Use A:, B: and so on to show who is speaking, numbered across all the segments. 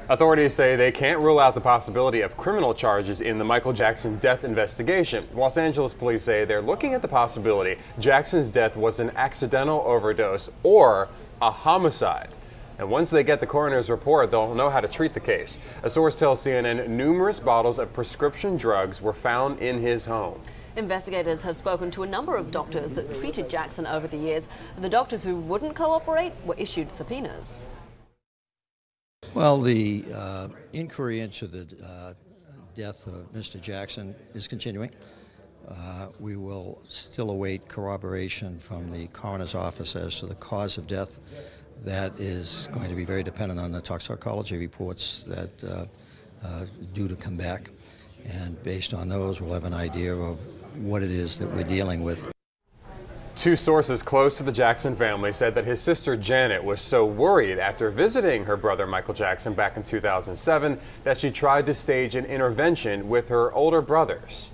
A: Authorities say they can't rule out the possibility of criminal charges in the Michael Jackson death investigation. Los Angeles police say they're looking at the possibility Jackson's death was an accidental overdose or a homicide. And once they get the coroner's report, they'll know how to treat the case. A source tells CNN numerous bottles of prescription drugs were found in his home.
B: Investigators have spoken to a number of doctors that treated Jackson over the years. The doctors who wouldn't cooperate were issued subpoenas.
C: Well, the inquiry into the death of Mr. Jackson is continuing. We will still await corroboration from the coroner's office as to the cause of death. That is going to be very dependent on the toxicology reports that due to come back. And based on those, we'll have an idea of what it is that we're dealing with.
A: Two sources close to the Jackson family said that his sister Janet was so worried after visiting her brother Michael Jackson back in 2007 that she tried to stage an intervention with her older brothers.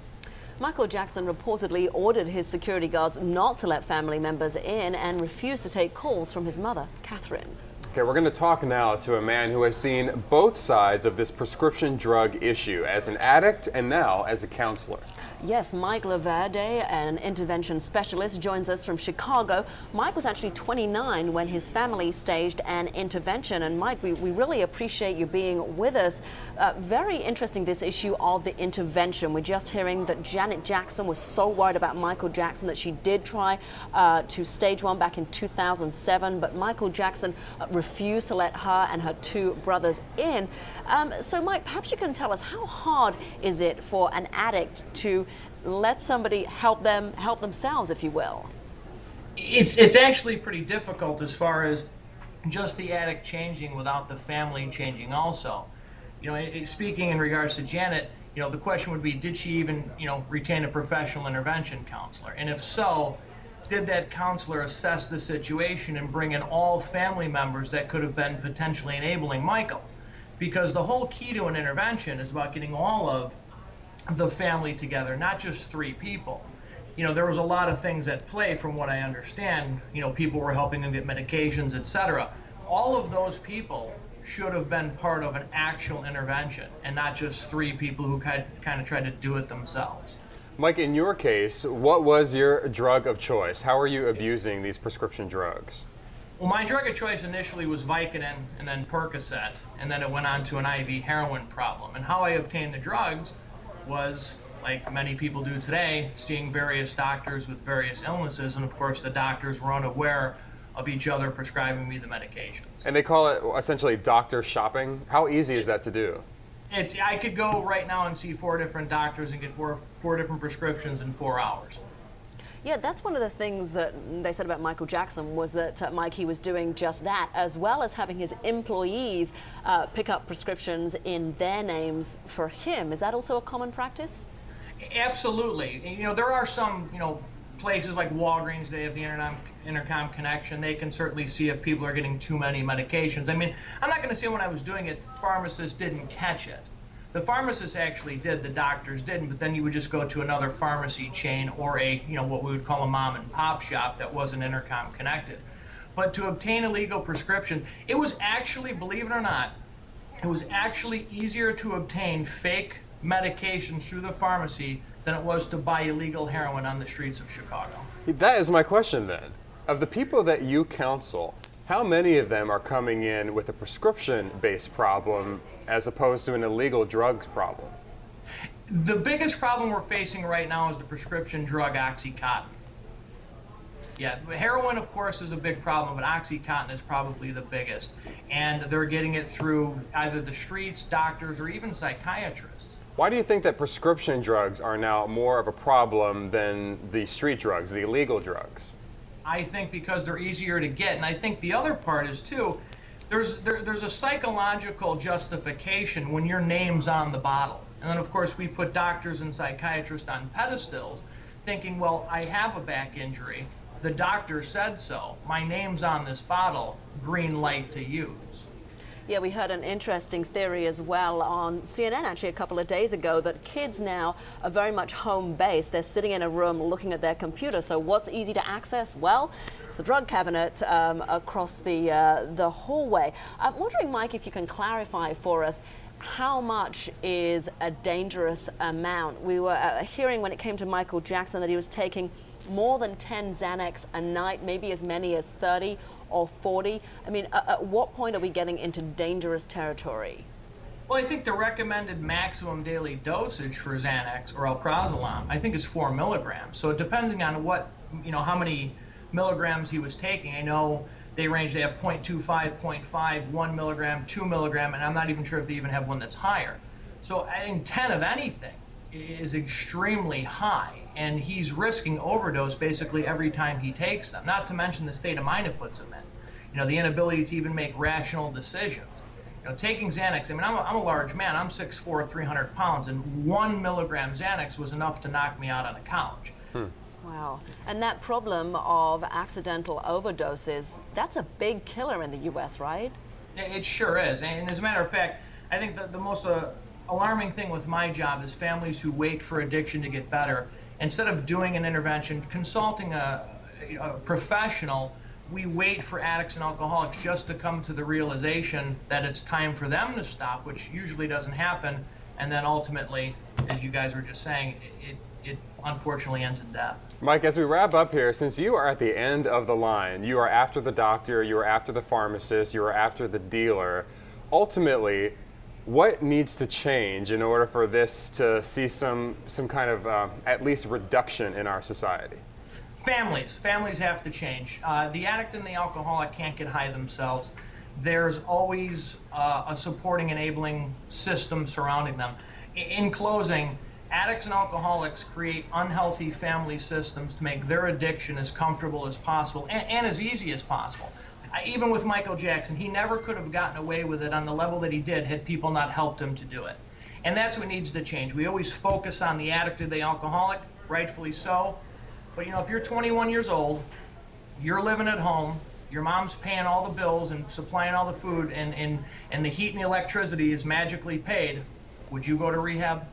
B: Michael Jackson reportedly ordered his security guards not to let family members in and refused to take calls from his mother, Catherine.
A: Okay, we're going to talk now to a man who has seen both sides of this prescription drug issue as an addict and now as a counselor.
B: Yes, Mike Loverde, an intervention specialist, joins us from Chicago. Mike was actually 29 when his family staged an intervention. And Mike, we really appreciate you being with us. Very interesting, this issue of the intervention. We're just hearing that Janet Jackson was so worried about Michael Jackson that she did try to stage one back in 2007, but Michael Jackson refused to let her and her two brothers in. So Mike, perhaps you can tell us, how hard is it for an addict to let somebody help themselves, if you will?
D: It's actually pretty difficult as far as just the addict changing without the family changing also. You know, speaking in regards to Janet, you know, the question would be, did she even, you know, retain a professional intervention counselor? And if so, did that counselor assess the situation and bring in all family members that could have been potentially enabling Michael? Because the whole key to an intervention is about getting all of the family together, not just three people. You know, there was a lot of things at play from what I understand. You know, people were helping them get medications, etc. All of those people should have been part of an actual intervention and not just three people who kind of tried to do it themselves.
A: Mike, in your case, what was your drug of choice? How are you abusing these prescription drugs?
D: Well, my drug of choice initially was Vicodin and then Percocet, and then it went on to an IV heroin problem. And how I obtained the drugs was, like many people do today, seeing various doctors with various illnesses, and of course the doctors were unaware of each other prescribing me the medications. And
A: they call it essentially doctor shopping. How easy is that to do?
D: I could go right now and see 4 different doctors and get four different prescriptions in 4 hours.
B: Yeah, that's one of the things that they said about Michael Jackson, was that, Mike, he was doing just that, as well as having his employees pick up prescriptions in their names for him. Is that also a common practice?
D: Absolutely. You know, there are some, you know, places like Walgreens, they have the intercom connection. They can certainly see if people are getting too many medications. I mean, I'm not going to say when I was doing it, pharmacists didn't catch it. The pharmacists actually did, the doctors didn't, but then you would just go to another pharmacy chain or a, you know, what we would call a mom and pop shop that wasn't intercom connected. But to obtain a legal prescription, it was actually, believe it or not, it was actually easier to obtain fake medications through the pharmacy than it was to buy illegal heroin on the streets of Chicago.
A: That is my question then. Of the people that you counsel, how many of them are coming in with a prescription-based problem as opposed to an illegal drugs problem?
D: The biggest problem we're facing right now is the prescription drug OxyContin. Yeah, heroin, of course, is a big problem, but OxyContin is probably the biggest. And they're getting it through either the streets, doctors, or even psychiatrists.
A: Why do you think that prescription drugs are now more of a problem than the street drugs, the illegal drugs?
D: I think because they're easier to get, and I think the other part is, too, there's a psychological justification when your name's on the bottle. And then, of course, we put doctors and psychiatrists on pedestals thinking, well, I have a back injury. The doctor said so. My name's on this bottle. Green light to use.
B: Yeah, we heard an interesting theory as well on CNN actually a couple of days ago that kids now are very much home-based. They're sitting in a room looking at their computer. So what's easy to access? Well, it's the drug cabinet across the hallway. I'm wondering, Mike, if you can clarify for us how much is a dangerous amount? We were hearing when it came to Michael Jackson that he was taking more than 10 Xanax a night, maybe as many as 30 or 40. I mean, at what point are we getting into dangerous territory?
D: Well, I think the recommended maximum daily dosage for Xanax or alprazolam, I think is 4 milligrams. So depending on what, how many milligrams he was taking, I know they range, they have 0.25, 0.5, 1 milligram, 2 milligram, and I'm not even sure if they even have one that's higher. So I think 10 of anything is extremely high, and he's risking overdose basically every time he takes them, not to mention the state of mind it puts him in. The inability to even make rational decisions. Taking Xanax, I mean, I'm a large man, I'm 6'4", 300 pounds, and 1 milligram Xanax was enough to knock me out on a couch.
B: Wow. And that problem of accidental overdoses, that's a big killer in the U.S., right?
D: It sure is. And as a matter of fact, I think that the most alarming thing with my job is families who wait for addiction to get better. Instead of doing an intervention, consulting a professional, we wait for addicts and alcoholics just to come to the realization that it's time for them to stop, which usually doesn't happen. And then ultimately, as you guys were just saying, it unfortunately ends in death.
A: Mike, as we wrap up here, since you are at the end of the line, you are after the doctor, you are after the pharmacist, you are after the dealer, ultimately, what needs to change in order for this to see some kind of at least reduction in our society?
D: Families have to change. The addict and the alcoholic can't get high themselves. There's always a supporting, enabling system surrounding them. In closing, addicts and alcoholics create unhealthy family systems to make their addiction as comfortable as possible and as easy as possible. Even with Michael Jackson, he never could have gotten away with it on the level that he did had people not helped him to do it. And that's what needs to change. We always focus on the addict or the alcoholic, rightfully so. But if you're 21 years old, you're living at home, your mom's paying all the bills and supplying all the food, and the heat and the electricity is magically paid, would you go to rehab?